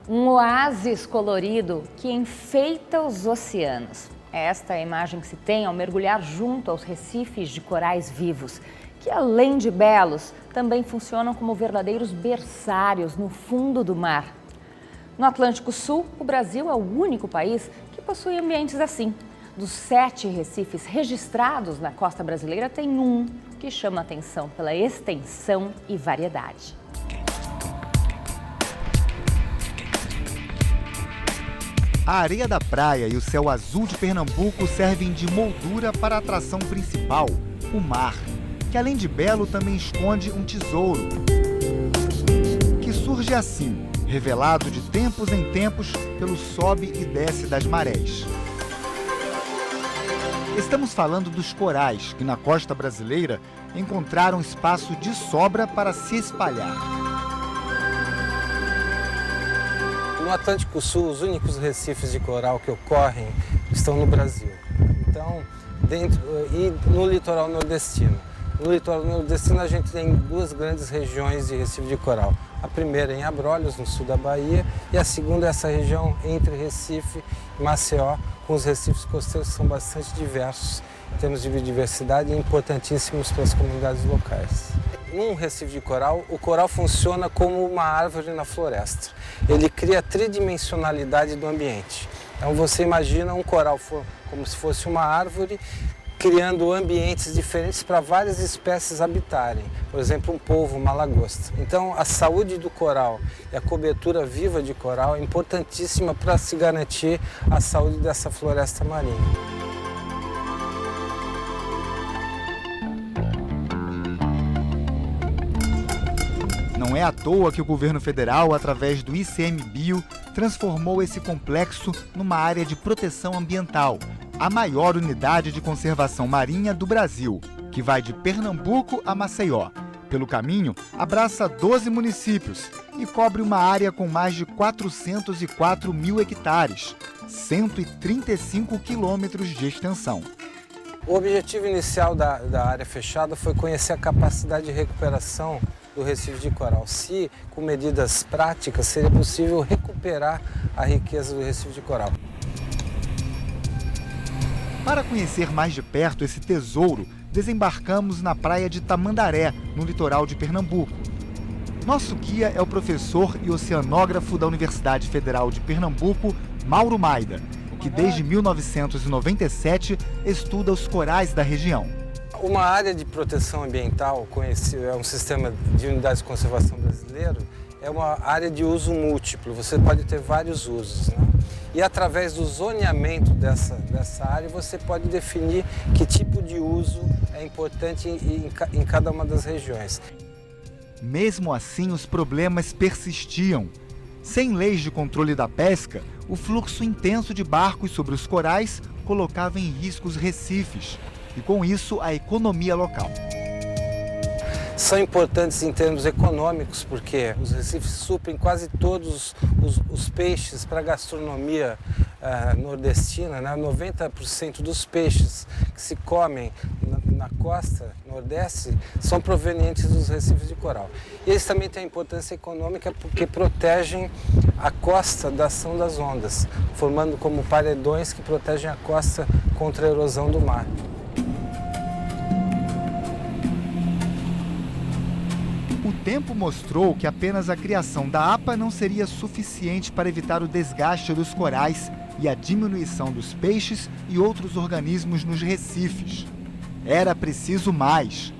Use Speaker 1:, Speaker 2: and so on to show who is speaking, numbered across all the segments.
Speaker 1: Um oásis colorido que enfeita os oceanos. Esta é a imagem que se tem ao mergulhar junto aos recifes de corais vivos, que além de belos, também funcionam como verdadeiros berçários no fundo do mar. No Atlântico Sul, o Brasil é o único país que possui ambientes assim. Dos 7 recifes registrados na costa brasileira, tem um que chama a atenção pela extensão e variedade.
Speaker 2: A areia da praia e o céu azul de Pernambuco servem de moldura para a atração principal, o mar, que além de belo também esconde um tesouro, que surge assim, revelado de tempos em tempos pelo sobe e desce das marés. Estamos falando dos corais, que na costa brasileira encontraram espaço de sobra para se espalhar.
Speaker 3: No Atlântico Sul, os únicos recifes de coral que ocorrem estão no Brasil. Então, e no litoral nordestino. No litoral nordestino, a gente tem 2 grandes regiões de recife de coral. A primeira em Abrolhos, no sul da Bahia, e a segunda essa região entre Recife e Maceió, com os recifes costeiros que são bastante diversos em termos de biodiversidade e importantíssimos para as comunidades locais. Num recife de coral, o coral funciona como uma árvore na floresta. Ele cria a tridimensionalidade do ambiente. Então você imagina um coral como se fosse uma árvore, criando ambientes diferentes para várias espécies habitarem. Por exemplo, um polvo, uma lagosta. Então a saúde do coral e a cobertura viva de coral é importantíssima para se garantir a saúde dessa floresta marinha.
Speaker 2: Não é à toa que o governo federal, através do ICMBio, transformou esse complexo numa área de proteção ambiental, a maior unidade de conservação marinha do Brasil, que vai de Pernambuco a Maceió. Pelo caminho, abraça 12 municípios e cobre uma área com mais de 404 mil hectares, 135 quilômetros de extensão.
Speaker 3: O objetivo inicial da área fechada foi conhecer a capacidade de recuperação do recife de coral. Se, com medidas práticas, seria possível recuperar a riqueza do recife de coral.
Speaker 2: Para conhecer mais de perto esse tesouro, desembarcamos na praia de Tamandaré, no litoral de Pernambuco. Nosso guia é o professor e oceanógrafo da Universidade Federal de Pernambuco, Mauro Maida, que desde 1997 estuda os corais da região.
Speaker 3: Uma área de proteção ambiental, é um sistema de unidades de conservação brasileiro, é uma área de uso múltiplo, você pode ter vários usos, né? E através do zoneamento dessa área você pode definir que tipo de uso é importante em cada uma das regiões.
Speaker 2: Mesmo assim, os problemas persistiam. Sem leis de controle da pesca, o fluxo intenso de barcos sobre os corais colocava em risco os recifes e, com isso, a economia local.
Speaker 3: São importantes em termos econômicos, porque os recifes suprem quase todos os peixes para a gastronomia nordestina, né? 90% dos peixes que se comem na costa nordeste são provenientes dos recifes de coral. E eles também têm importância econômica porque protegem a costa da ação das ondas, formando como paredões que protegem a costa contra a erosão do mar.
Speaker 2: O tempo mostrou que apenas a criação da APA não seria suficiente para evitar o desgaste dos corais e a diminuição dos peixes e outros organismos nos recifes. Era preciso mais.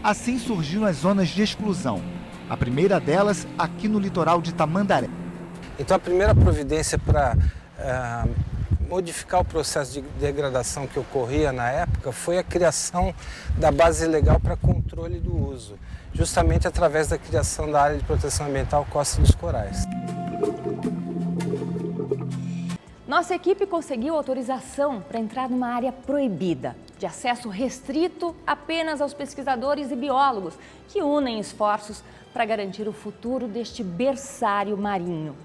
Speaker 2: Assim surgiram as zonas de exclusão. A primeira delas aqui no litoral de Tamandaré.
Speaker 3: Então a primeira providência para modificar o processo de degradação que ocorria na época foi a criação da base legal para controle do uso, justamente através da criação da área de proteção ambiental Costa dos Corais.
Speaker 1: Nossa equipe conseguiu autorização para entrar numa área proibida, de acesso restrito apenas aos pesquisadores e biólogos, que unem esforços para garantir o futuro deste berçário marinho.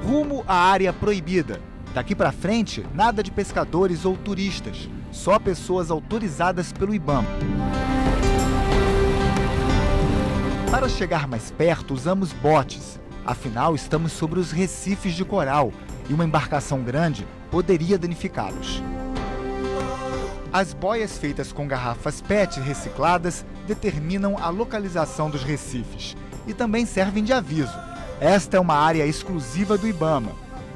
Speaker 2: Rumo à área proibida. Daqui para frente, nada de pescadores ou turistas, só pessoas autorizadas pelo IBAMA. Para chegar mais perto, usamos botes. Afinal, estamos sobre os recifes de coral e uma embarcação grande poderia danificá-los. As boias feitas com garrafas PET recicladas determinam a localização dos recifes e também servem de aviso. Esta é uma área exclusiva do IBAMA,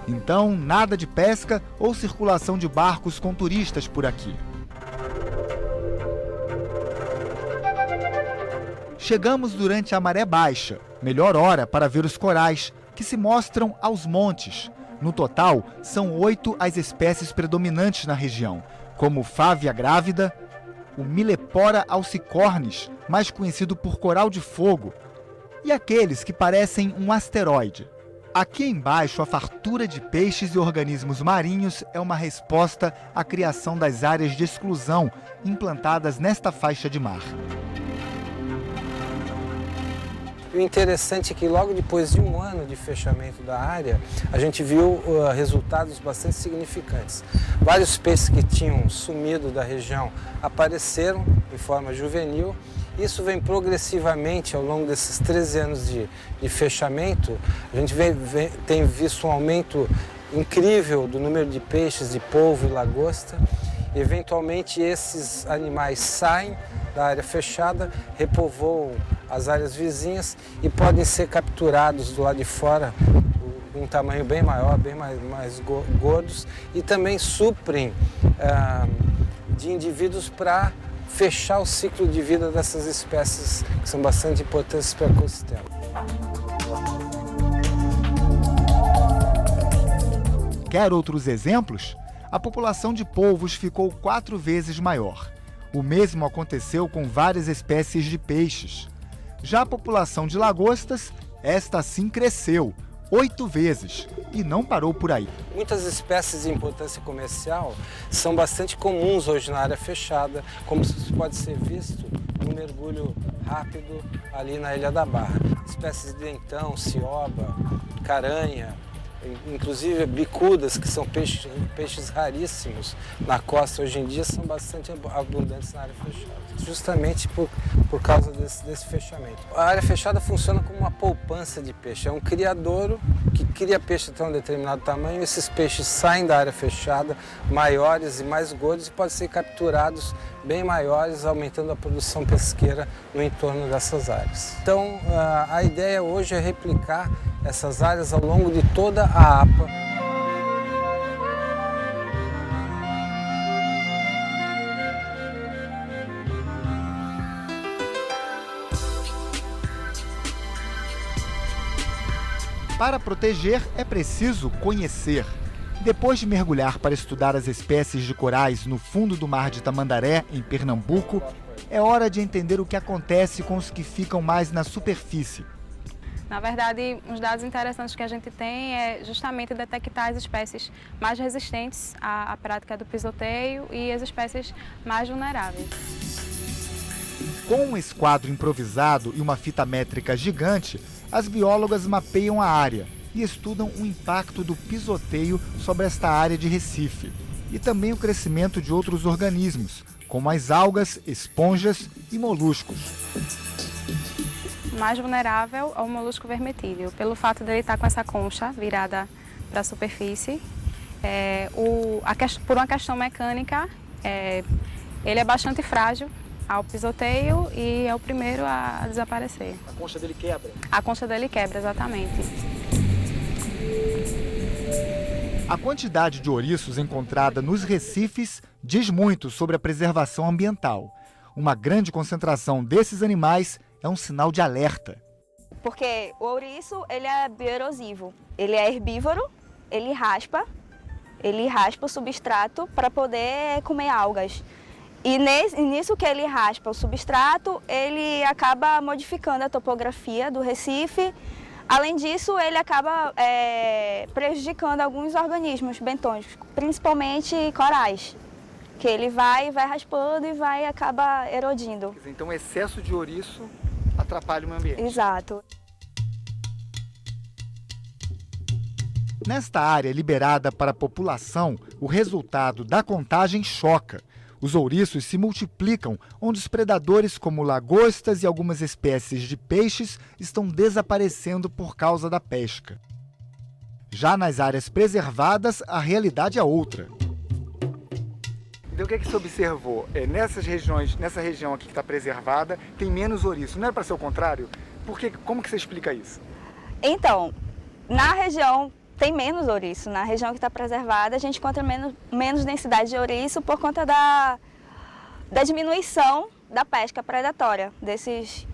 Speaker 2: então nada de pesca ou circulação de barcos com turistas por aqui. Chegamos durante a maré baixa, melhor hora para ver os corais, que se mostram aos montes. No total, são 8 as espécies predominantes na região, como Fávea grávida, o Millepora alcicornis, mais conhecido por coral de fogo, e aqueles que parecem um asteroide. Aqui embaixo, a fartura de peixes e organismos marinhos é uma resposta à criação das áreas de exclusão implantadas nesta faixa de mar.
Speaker 3: O interessante é que logo depois de um ano de fechamento da área, a gente viu resultados bastante significantes. Vários peixes que tinham sumido da região apareceram em forma juvenil. Isso vem progressivamente ao longo desses 13 anos de fechamento. A gente tem visto um aumento incrível do número de peixes de polvo e lagosta. Eventualmente esses animais saem da área fechada, repovoam as áreas vizinhas e podem ser capturados do lado de fora em um tamanho bem maior, bem mais gordos, e também suprem de indivíduos para fechar o ciclo de vida dessas espécies que são bastante importantes para o ecossistema.
Speaker 2: Quer outros exemplos? A população de polvos ficou 4 vezes maior. O mesmo aconteceu com várias espécies de peixes. Já a população de lagostas, esta sim cresceu 8 vezes e não parou por aí.
Speaker 3: Muitas espécies de importância comercial são bastante comuns hoje na área fechada, como pode ser visto no mergulho rápido ali na Ilha da Barra. Espécies de dentão, cioba, caranha, inclusive bicudas, que são peixes raríssimos na costa hoje em dia, são bastante abundantes na área fechada, justamente por causa desse fechamento. A área fechada funciona como uma poupança de peixe, é um criadouro que cria peixe até um determinado tamanho, esses peixes saem da área fechada maiores e mais gordos e podem ser capturados bem maiores, aumentando a produção pesqueira no entorno dessas áreas. Então, a ideia hoje é replicar essas áreas ao longo de toda a APA.
Speaker 2: Para proteger, é preciso conhecer. Depois de mergulhar para estudar as espécies de corais no fundo do mar de Tamandaré, em Pernambuco, é hora de entender o que acontece com os que ficam mais na superfície.
Speaker 4: Na verdade, uns dados interessantes que a gente tem é justamente detectar as espécies mais resistentes à prática do pisoteio e as espécies mais vulneráveis.
Speaker 2: Com um esquadro improvisado e uma fita métrica gigante, as biólogas mapeiam a área e estudam o impacto do pisoteio sobre esta área de Recife e também o crescimento de outros organismos, como as algas, esponjas e moluscos.
Speaker 4: O mais vulnerável é o molusco vermetídeo, pelo fato dele estar com essa concha virada para a superfície. Por uma questão mecânica, ele é bastante frágil ao pisoteio e é o primeiro a desaparecer.
Speaker 2: A concha dele quebra?
Speaker 4: A concha dele quebra, exatamente.
Speaker 2: A quantidade de ouriços encontrada nos recifes diz muito sobre a preservação ambiental. Uma grande concentração desses animais é um sinal de alerta.
Speaker 5: Porque o ouriço, ele é bioerosivo, ele é herbívoro, ele raspa o substrato para poder comer algas. E nisso que ele raspa o substrato, ele acaba modificando a topografia do Recife. Além disso, ele acaba prejudicando alguns organismos bentônicos, principalmente corais, que ele vai raspando e acaba erodindo.
Speaker 2: Então, o excesso de ouriço atrapalha o meio ambiente.
Speaker 5: Exato.
Speaker 2: Nesta área liberada para a população, o resultado da contagem choca. Os ouriços se multiplicam, onde os predadores como lagostas e algumas espécies de peixes estão desaparecendo por causa da pesca. Já nas áreas preservadas, a realidade é outra. Então o que é que você observou? Nessa região aqui que está preservada, tem menos ouriço. Não é para ser o contrário? Como que você explica isso?
Speaker 5: Então, na região tem menos ouriço. Na região que está preservada, a gente encontra menos densidade de ouriço por conta da diminuição da pesca predatória desses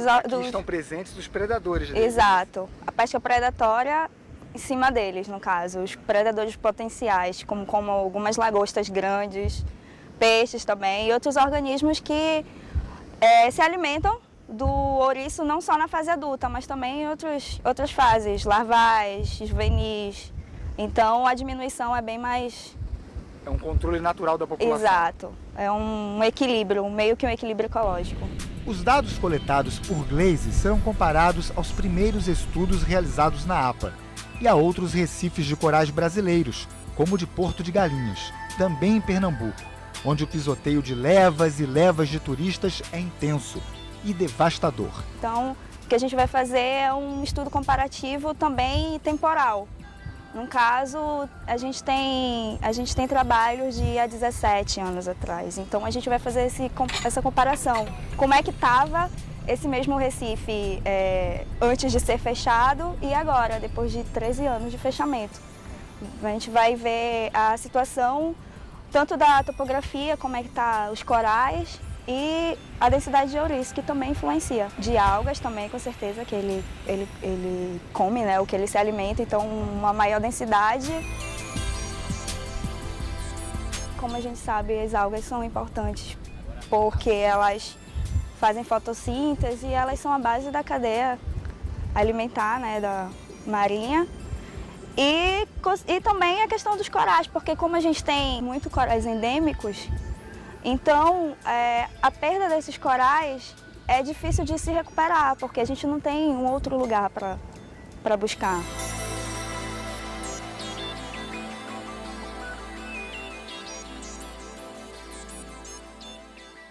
Speaker 2: aqui estão presentes os predadores deles.
Speaker 5: Exato. A pesca predatória em cima deles, no caso. Os predadores potenciais, como algumas lagostas grandes, peixes também, e outros organismos que se alimentam do ouriço não só na fase adulta, mas também em outras fases, larvais, juvenis. Então a diminuição é bem mais...
Speaker 2: É um controle natural da população.
Speaker 5: Exato. É um equilíbrio, meio que um equilíbrio ecológico.
Speaker 2: Os dados coletados por Glaze serão comparados aos primeiros estudos realizados na APA e a outros recifes de corais brasileiros, como o de Porto de Galinhas, também em Pernambuco, onde o pisoteio de levas e levas de turistas é intenso e devastador.
Speaker 5: Então, o que a gente vai fazer é um estudo comparativo também temporal. No caso, a gente tem trabalhos de há 17 anos atrás. Então, a gente vai fazer essa comparação. Como é que estava esse mesmo Recife antes de ser fechado e agora, depois de 13 anos de fechamento. A gente vai ver a situação tanto da topografia, como é que tá os corais, e a densidade de ouriço, que também influencia. De algas também, com certeza, que ele come, né, o que ele se alimenta, então uma maior densidade. Como a gente sabe, as algas são importantes porque elas fazem fotossíntese e elas são a base da cadeia alimentar, né, da marinha. E também a questão dos corais, porque como a gente tem muito corais endêmicos, então a perda desses corais é difícil de se recuperar, porque a gente não tem um outro lugar para buscar.